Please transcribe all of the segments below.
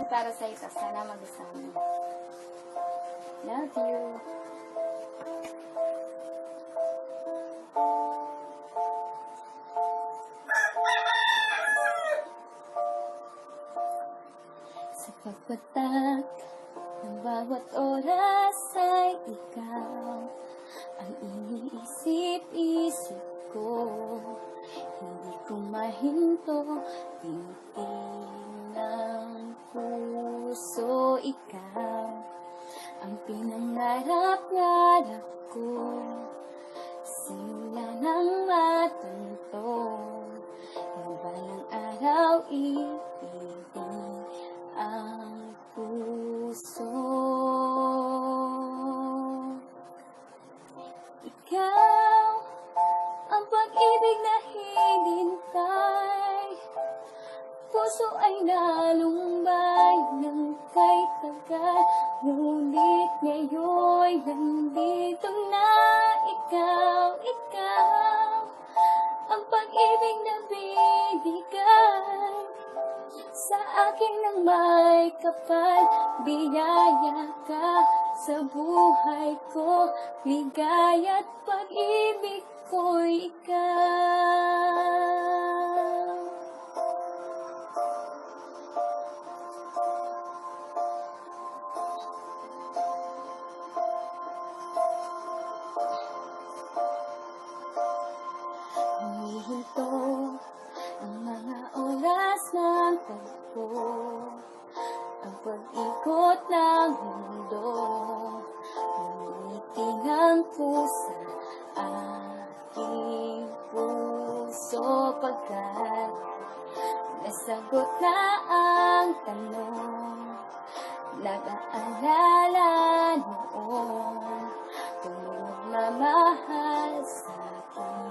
para sa ito. Sana magustuhan mo. Love you. Sa pagpatak ng bawat oras ay ikaw ang iniisip-isip ko. Hindi ko mahinto, tingin ng puso. Ikaw ang pinangarap-ngarap ko, simula ng matunto. Yung balang araw, ibigin ang puso. Ikaw ang pag-ibig na hinintay, puso ay nalumbay ng kay tagal. Ngunit ngayon nandito na ikaw, ikaw ang pag-ibig na binigay sa akin ng may kapal. Biyaya ka sa buhay ko, ligaya't pag-ibig ko'y ikaw. Humihinto ang mga oras ng tagpo, ang pag-ikot ng mundo. Umiting ang pusa aking puso, pagkat nasagot na ang tanong. Nag-aalala noon kung magmamahal sa akin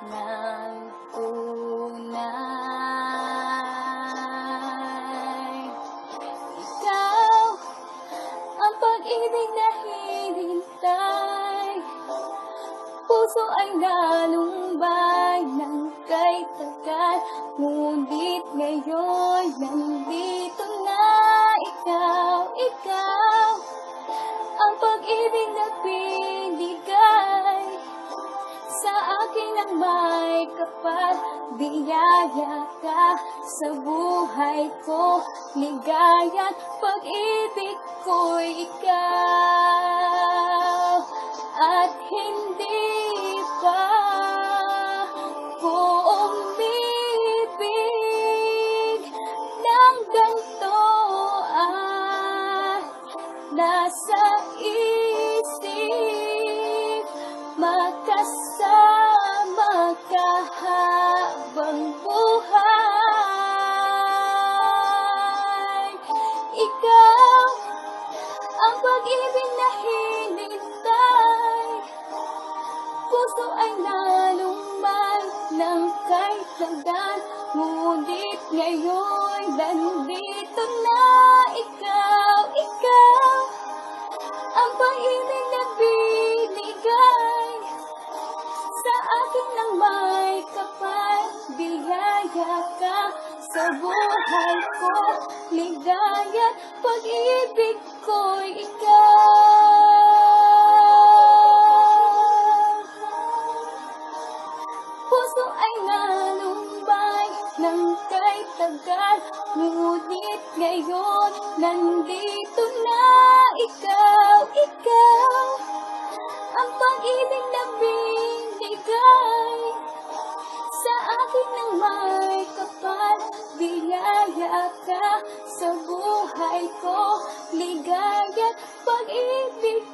ng tunay. Ikaw ang pag-ibig na hinintay, puso ay nalumbay ng kay tagal. Ngunit ngayon nandito na ikaw, ikaw ang pag-ibig na binigay sa akin ng may kapal. Biyaya ka sa buhay ko, ligaya't pag-ibig ko'y ikaw. At hindi pa ko umibig ng ganito, at nasa isip makasama ka habang buhay. Ikaw ang pag-ibig na hinintay, puso ay nalumbay ng kay tagal. Ngunit ngayon nandito na ikaw, ikaw ang pag-ibig na binigay sa akin ng may kapal. Biyaya ka sa buhay ko, ligaya't pag-ibig ko'y ikaw. Puso ay nalumbay ng kay tagal. Ngunit ngayon nandito na ikaw, ikaw ang pag-ibig na binigay sa akin ng may kapal. Biyaya ka sa buhay ko, ligaya't pag-ibig